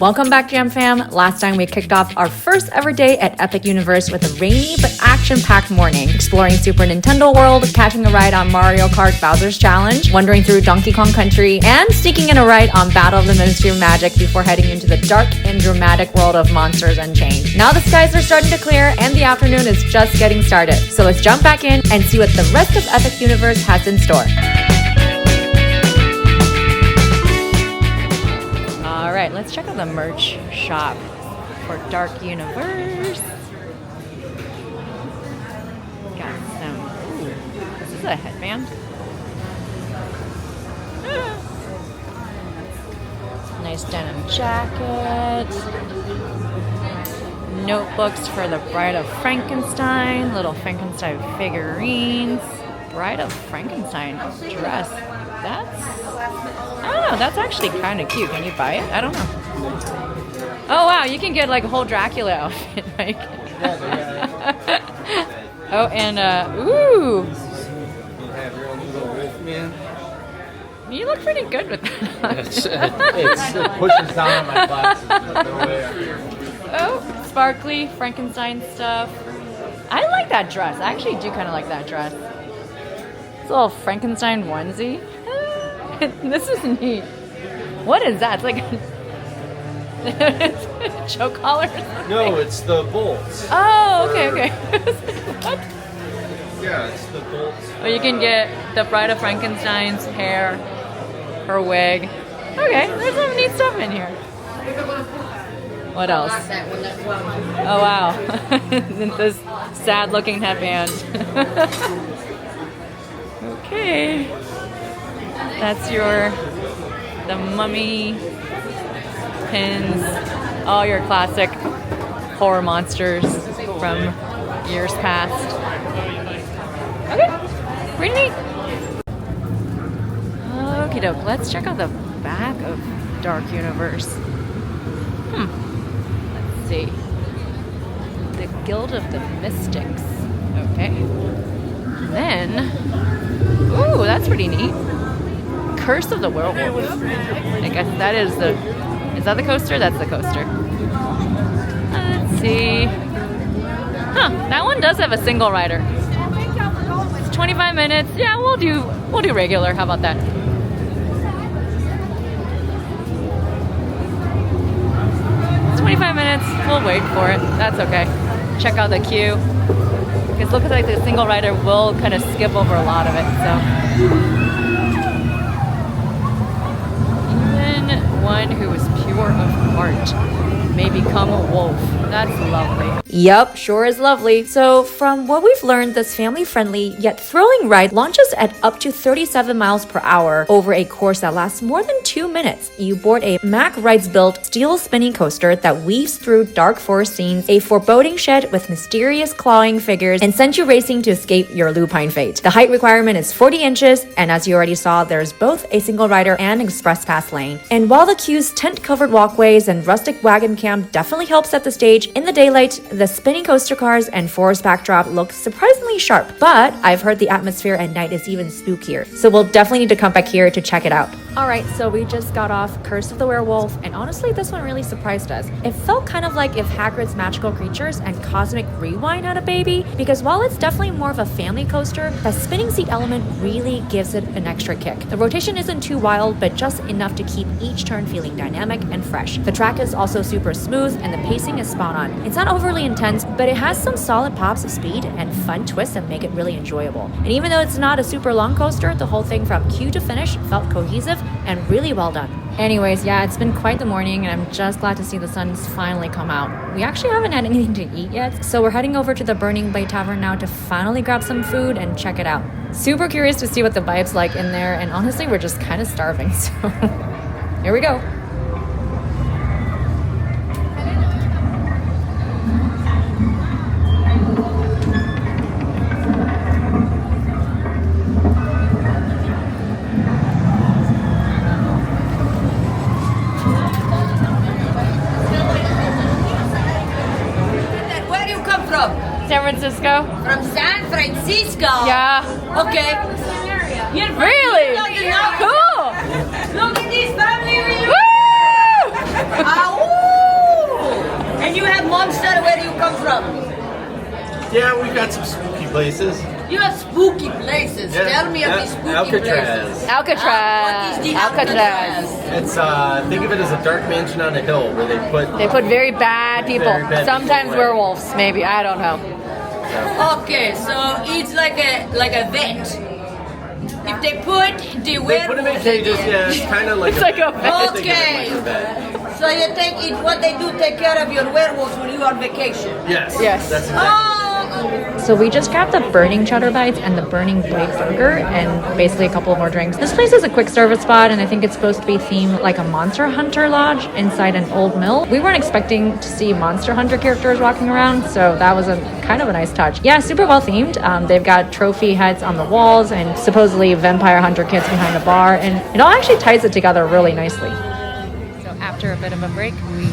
Welcome back, Jam Fam. Last time we kicked off our first ever day at Epic Universe with a rainy but action-packed morning, exploring Super Nintendo World, catching a ride on Mario Kart Bowser's Challenge, wandering through Donkey Kong Country, and sneaking in a ride on Battle of the Ministry of Magic before heading into the dark and dramatic world of Monsters Unchained. Now the skies are starting to clear and the afternoon is just getting started. So let's jump back in and see what the rest of Epic Universe has in store. Alright, let's check out the merch shop for Dark Universe. Got some. Ooh, is this a headband? Nice denim jacket. Notebooks for the Bride of Frankenstein. Little Frankenstein figurines. Bride of Frankenstein dress. I don't know, that's actually kind of cute. Can you buy it? I don't know. Oh wow, you can get like a whole Dracula outfit, Mike. Oh, and ooh. You look pretty good with that. It pushes down on my glasses. Oh, sparkly Frankenstein stuff. I like that dress. I actually do kind of like that dress. It's a little Frankenstein onesie. This is neat. What is that? It's like choke collar. No, it's the bolts. Oh, okay. What? Yeah, it's the bolts. Oh, you can get the Bride of Frankenstein's hair, her wig. Okay, there's some neat stuff in here. What else? Oh wow, this sad-looking headband. Okay. That's the mummy pins, all your classic horror monsters from years past. Okay, pretty neat. Okie doke, let's check out the back of Dark Universe. Let's see. The Guild of the Mystics. Okay. Then, ooh, that's pretty neat. Curse of the Werewolf. I guess that is that the coaster? That's the coaster. Let's see. That one does have a single rider. It's 25 minutes. Yeah, we'll do regular. How about that? It's 25 minutes. We'll wait for it. That's okay. Check out the queue. Because it looks like the single rider will kind of skip over a lot of it. So. One who is pure of heart may become a wolf. That's lovely. Yup, sure is lovely. So from what we've learned, this family-friendly yet thrilling ride launches at up to 37 miles per hour over a course that lasts more than 2 minutes. You board a Mack Rides-built steel spinning coaster that weaves through dark forest scenes, a foreboding shed with mysterious clawing figures, and sends you racing to escape your lupine fate. The height requirement is 40 inches, and as you already saw, there's both a single rider and express pass lane. And while the queue's tent-covered walkways and rustic wagon camp definitely help set the stage, in the daylight, the spinning coaster cars and forest backdrop look surprisingly sharp, but I've heard the atmosphere at night is even spookier, so we'll definitely need to come back here to check it out. Alright, so we just got off Curse of the Werewolf, and honestly this one really surprised us. It felt kind of like if Hagrid's Magical Creatures and Cosmic Rewind had a baby, because while it's definitely more of a family coaster, the spinning seat element really gives it an extra kick. The rotation isn't too wild, but just enough to keep each turn feeling dynamic and fresh. The track is also super smooth, and the pacing is spot on. It's not overly intense, but it has some solid pops of speed and fun twists that make it really enjoyable. And even though it's not a super long coaster, the whole thing from queue to finish felt cohesive and really well done. Anyways, yeah, it's been quite the morning, and I'm just glad to see the sun's finally come out. We actually haven't had anything to eat yet, so we're heading over to the Burning Blade Tavern now to finally grab some food and check it out. Super curious to see what the vibe's like in there, and honestly, we're just kind of starving, so here we go. San Francisco? From San Francisco? Yeah. Okay. Really? Cool. Look at this family reunion. Woo! And you have monster where you come from? Yeah, we've got some spooky places. You have spooky places. Yeah, Tell me of these spooky places. Alcatraz. What is the Alcatraz. It's think of it as a dark mansion on a hill where They put very bad people. Very bad Sometimes people away. werewolves, maybe. I don't know. Okay, so it's like a vet. If they put the They werewolf put them in cages. Yeah, it's kind of like It's like a vet. think of it like a vet. So you take it, what they do, take care of your werewolves when you are on vacation. Yes. Yes. That's exactly. Oh, So we just grabbed the Burning Cheddar Bites and the Burning Blade Burger and basically a couple more drinks. This place is a quick service spot and I think it's supposed to be themed like a Monster Hunter lodge inside an old mill. We weren't expecting to see Monster Hunter characters walking around, so that was a kind of a nice touch. Yeah, super well themed. They've got trophy heads on the walls and supposedly vampire hunter kits behind the bar, and it all actually ties it together really nicely. So after a bit of a break, we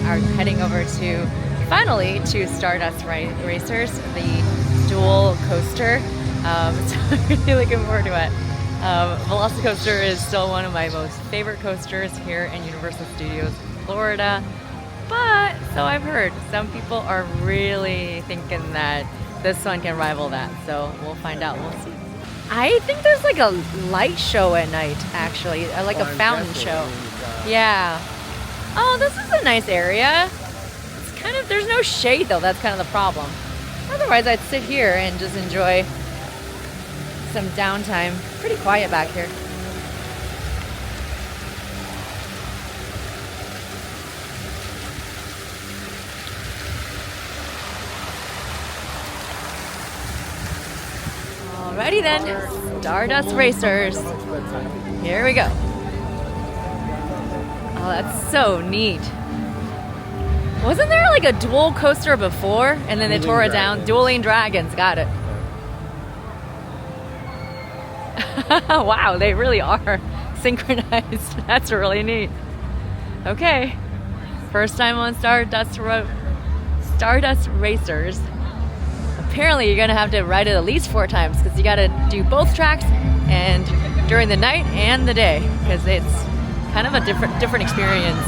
are heading over to finally to Stardust Racers, the dual coaster. So I'm really looking forward to it. VelociCoaster is still one of my most favorite coasters here in Universal Studios Florida. But so I've heard some people are really thinking that this one can rival that. So we'll find out. We'll see. I think there's like a light show at night, actually, like a fountain show. Yeah. Oh, this is a nice area. Kind of, there's no shade though, that's kind of the problem. Otherwise I'd sit here and just enjoy some downtime. Pretty quiet back here. Alrighty then, Stardust Racers. Here we go. Oh, that's so neat. Wasn't there like a dual coaster before and then they tore it down? Dueling Dragons, got it. Wow, they really are synchronized. That's really neat. Okay, first time on Stardust Racers. Apparently you're gonna have to ride it at least 4 times because you gotta do both tracks and during the night and the day because it's kind of a different experience.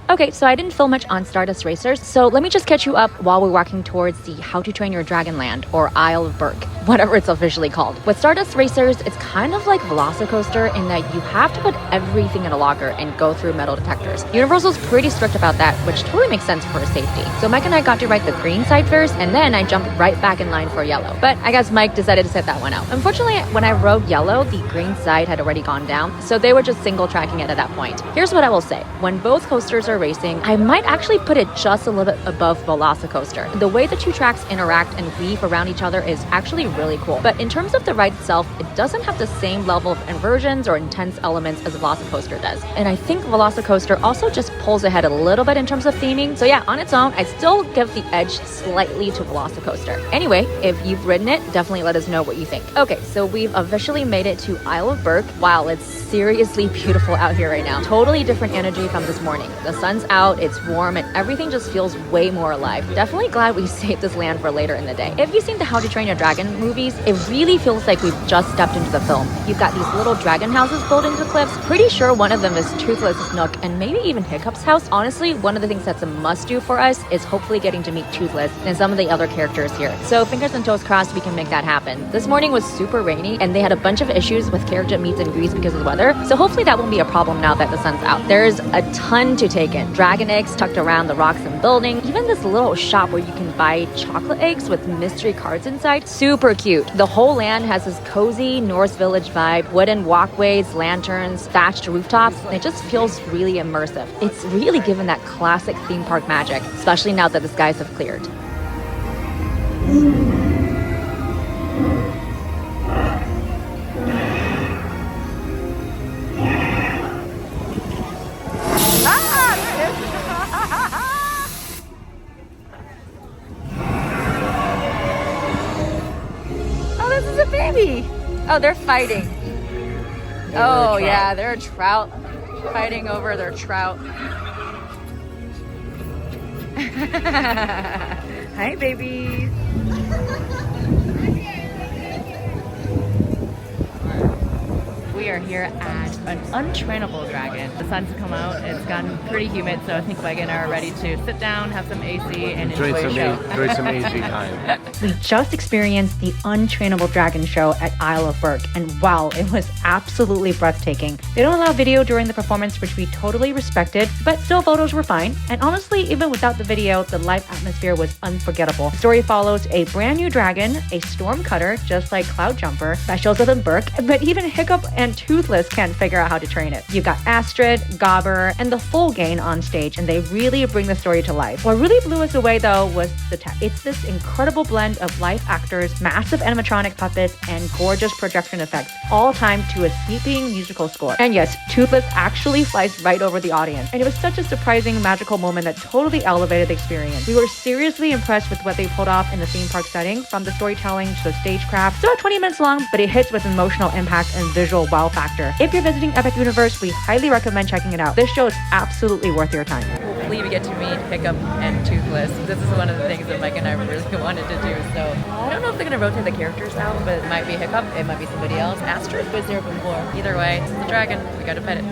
Okay, so I didn't film much on Stardust Racers, so let me just catch you up while we're walking towards the How to Train Your Dragon Land, or Isle of Berk, whatever it's officially called. With Stardust Racers, it's kind of like VelociCoaster in that you have to put everything in a locker and go through metal detectors. Universal's pretty strict about that, which totally makes sense for safety. So Mike and I got to ride the green side first, and then I jumped right back in line for yellow. But I guess Mike decided to set that one out. Unfortunately, when I rode yellow, the green side had already gone down, so they were just single tracking it at that point. Here's what I will say. When both coasters are racing, I might actually put it just a little bit above VelociCoaster. The way the two tracks interact and weave around each other is actually really cool. But in terms of the ride itself, it doesn't have the same level of inversions or intense elements as VelociCoaster does. And I think VelociCoaster also just pulls ahead a little bit in terms of theming. So yeah, on its own, I still give the edge slightly to VelociCoaster. Anyway, if you've ridden it, definitely let us know what you think. Okay, so we've officially made it to Isle of Berk. Wow, it's seriously beautiful out here right now. Totally different energy from this morning. The sun's out, it's warm, and everything just feels way more alive. Definitely glad we saved this land for later in the day. If you've seen the How to Train Your Dragon movies, it really feels like we've just stepped into the film. You've got these little dragon houses built into cliffs. Pretty sure one of them is Toothless' nook and maybe even Hiccup's house. Honestly, one of the things that's a must-do for us is hopefully getting to meet Toothless and some of the other characters here. So fingers and toes crossed we can make that happen. This morning was super rainy and they had a bunch of issues with character meets and greets because of the weather. So hopefully that won't be a problem now that the sun's out. There's a ton to take in. Dragon eggs tucked around the rocks and building. Even this little shop where you can buy chocolate eggs with mystery cards inside. Super cute. The whole land has this cozy Norse village vibe. Wooden walkways, lanterns, thatched rooftops. It just feels really immersive. It's really given that classic theme park magic, especially now that the skies have cleared. Baby. Oh, they're fighting. Oh, yeah, they're a trout fighting over their trout. Hi, babies. We are here at an Untrainable Dragon. The sun's come out, it's gotten pretty humid, so I think Megan and I are ready to sit down, have some AC, and enjoy the show. Enjoy some AC time. We just experienced the Untrainable Dragon show at Isle of Berk, and wow, it was absolutely breathtaking. They don't allow video during the performance, which we totally respected, but still photos were fine. And honestly, even without the video, the live atmosphere was unforgettable. The story follows a brand new dragon, a storm cutter, just like Cloud Jumper, that shows up in Berk, but even Hiccup and Toothless can't figure out how to train it. You've got Astrid, Gobber, and the full gang on stage, and they really bring the story to life. What really blew us away though was the tech. It's this incredible blend of live actors, massive animatronic puppets, and gorgeous projection effects, all timed to a sweeping musical score. And yes, Toothless actually flies right over the audience, and it was such a surprising, magical moment that totally elevated the experience. We were seriously impressed with what they pulled off in the theme park setting, from the storytelling to the stagecraft. It's about 20 minutes long, but it hits with emotional impact and visual wow factor. If you're visiting Epic Universe, we highly recommend checking it out. This show is absolutely worth your time. Hopefully we get to meet Hiccup and Toothless. This is one of the things that Mike and I really wanted to do, so I don't know if they're going to rotate the characters out, but it might be Hiccup, it might be somebody else. Astrid was there before. Either way, it's the dragon. We got to pet it.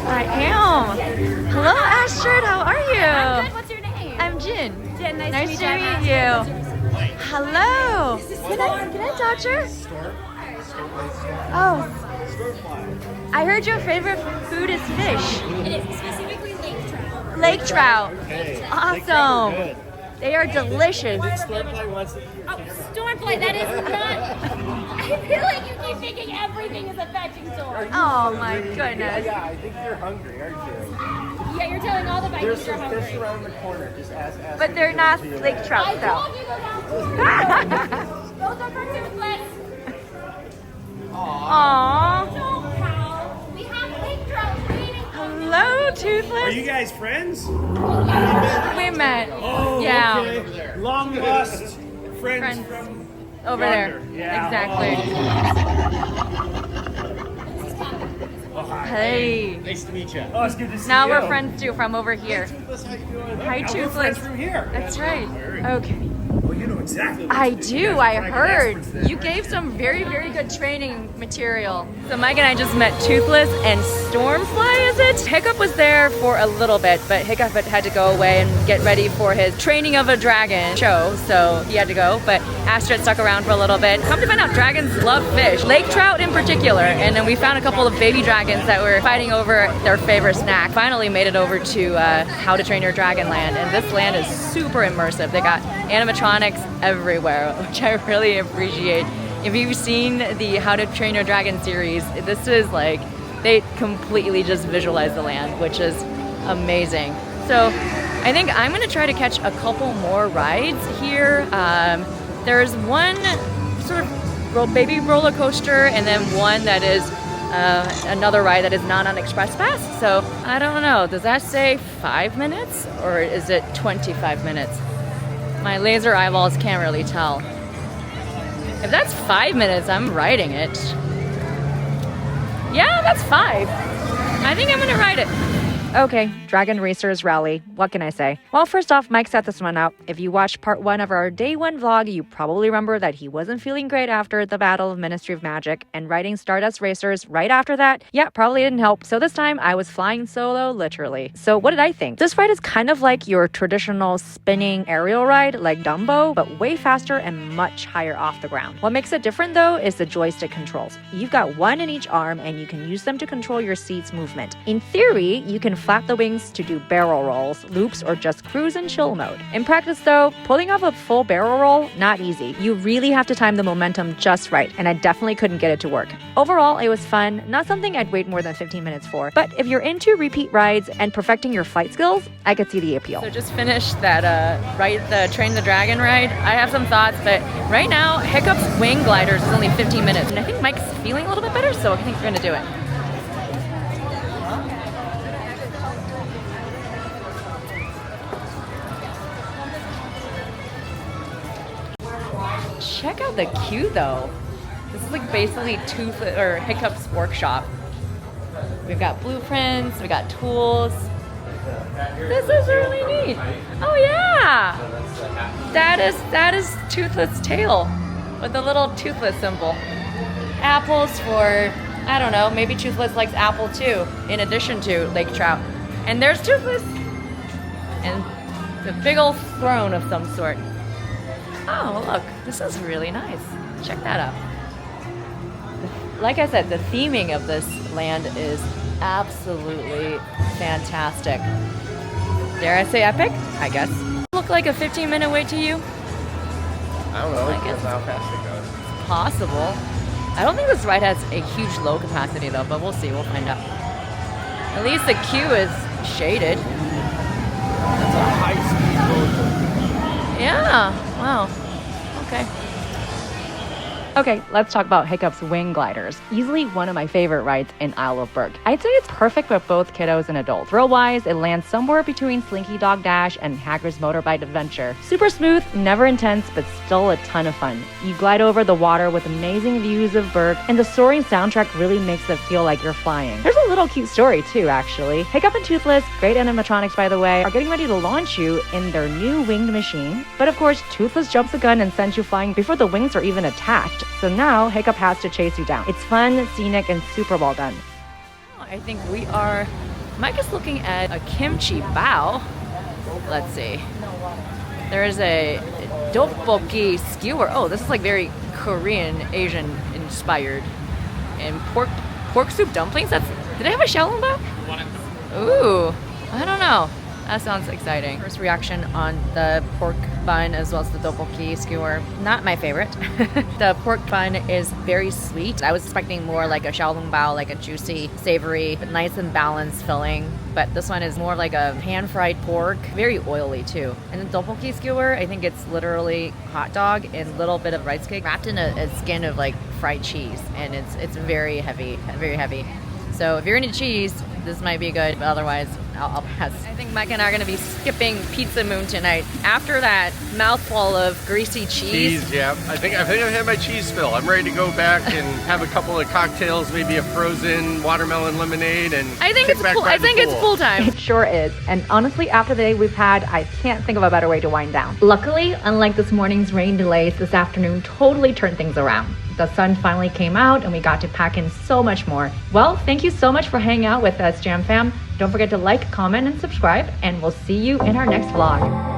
I am. Hello, Astrid. How are you? I'm good. What's your name? I'm Jin. Jin. Nice to meet you. Hello. Can I touch her? Oh. I heard your favorite food is fish. It is specifically lake trout. Lake trout. Awesome. They are delicious. Stormfly, that is not. I feel like you keep thinking everything is a fetching sword. Oh my goodness. Yeah, I think you're hungry, aren't you? Yeah, you're telling all the Vikings you're There's some hungry. fish around the corner. Just ask But they're not lake I trout told though. you go down. Those are for Toothless. Aww. Don't pout. We have lake trout waiting. Hello, Toothless. Are you guys friends? We met. Oh, Yeah. okay. Long lost friends, Friends. from Over yonder. there. Yeah. Exactly. Hey. Nice to meet you. Oh, it's good to see Now you. we're friends too from over here. Toothless, how you doing? Hi, Now we're Toothless. friends from here. That's right. Okay. Well, you know exactly what I to do. do. You guys I are dragon heard. experts then, You right? gave some very, very good training material. So Mike and I just met Toothless and Stormfly, is it? Hiccup was there for a little bit, but Hiccup had to go away and get ready for his training of a dragon show, so he had to go. But Astrid stuck around for a little bit. Come to find out, dragons love fish, lake trout in particular. And then we found a couple of baby dragons that were fighting over their favorite snack. Finally made it over to How to Train Your Dragon land, and this land is super immersive. They got animatronics everywhere, which I really appreciate. If you've seen the How to Train Your Dragon series, this is like, they completely just visualize the land, which is amazing. So I think I'm gonna try to catch a couple more rides here. There's one sort of baby roller coaster, and then one that is another ride that is not on Express Pass. So I don't know, does that say 5 minutes or is it 25 minutes? My laser eyeballs can't really tell. If that's 5 minutes, I'm riding it. Yeah, that's 5. I think I'm gonna ride it. Okay, Dragon Racers Rally. What can I say? Well, first off, Mike set this one up. If you watched part 1 of our day 1 vlog, you probably remember that he wasn't feeling great after the Battle of Ministry of Magic, and riding Stardust Racers right after that, yeah, probably didn't help. So this time I was flying solo, literally. So what did I think? This ride is kind of like your traditional spinning aerial ride, like Dumbo, but way faster and much higher off the ground. What makes it different though is the joystick controls. You've got one in each arm and you can use them to control your seat's movement. In theory, you can flap the wings to do barrel rolls, loops, or just cruise and chill mode. In practice though, pulling off a full barrel roll, not easy. You really have to time the momentum just right, and I definitely couldn't get it to work. Overall, it was fun, not something I'd wait more than 15 minutes for, but if you're into repeat rides and perfecting your flight skills, I could see the appeal. So just finished that the Train the Dragon ride. I have some thoughts, but right now, Hiccup's wing gliders is only 15 minutes, and I think Mike's feeling a little bit better, so I think we're gonna do it. Check out the queue though. This is like basically Hiccup's workshop. We've got blueprints, we got tools. This is really neat. Oh yeah. That is Toothless tail with the little Toothless symbol. Apples for, I don't know, maybe Toothless likes apple too, in addition to lake trout. And there's Toothless. And a big old throne of some sort. Oh, look, this is really nice. Check that out. Like I said, the theming of this land is absolutely fantastic. Dare I say epic? I guess. Look like a 15-minute wait to you? I don't know. I guess Depends how fast it goes. Possible. I don't think this ride has a huge low capacity though, but we'll see. We'll find out. At least the queue is shaded. That's a high-speed roller coaster. Yeah. Wow. Okay. Okay, let's talk about Hiccup's wing gliders. Easily one of my favorite rides in Isle of Berk. I'd say it's perfect for both kiddos and adults. Thrill-wise, it lands somewhere between Slinky Dog Dash and Hagrid's Motorbike Adventure. Super smooth, never intense, but still a ton of fun. You glide over the water with amazing views of Berk, and the soaring soundtrack really makes it feel like you're flying. There's a little cute story too, actually. Hiccup and Toothless, great animatronics by the way, are getting ready to launch you in their new winged machine. But of course, Toothless jumps the gun and sends you flying before the wings are even attached. So now Hiccup has to chase you down. It's fun, scenic, and super well done. I think we are, Mike is looking at a kimchi bao. Let's see. There is a tteokbokki skewer. Oh, this is like very Korean, Asian inspired. And pork soup dumplings. Did I have a xiaolong bao? Ooh, I don't know. That sounds exciting. First reaction on the pork bun as well as the tteokbokki skewer. Not my favorite. The pork bun is very sweet. I was expecting more like a xiaolong bao, like a juicy, savory, but nice and balanced filling. But this one is more like a pan-fried pork, very oily too. And the tteokbokki skewer, I think it's literally hot dog and a little bit of rice cake wrapped in a skin of like fried cheese, and it's very heavy, very heavy. So if you're into cheese, this might be good, but otherwise, I'll pass. I think Mike and I are gonna be skipping Pizza Moon tonight. After that mouthful of greasy cheese. Yeah. I think I've had my cheese fill. I'm ready to go back and have a couple of cocktails, maybe a frozen watermelon lemonade, and I think it's pool. I think it's pool time. It sure is. And honestly, after the day we've had, I can't think of a better way to wind down. Luckily, unlike this morning's rain delays, this afternoon totally turned things around. The sun finally came out and we got to pack in so much more. Well, thank you so much for hanging out with us, Jam Fam. Don't forget to like, comment, and subscribe, and we'll see you in our next vlog.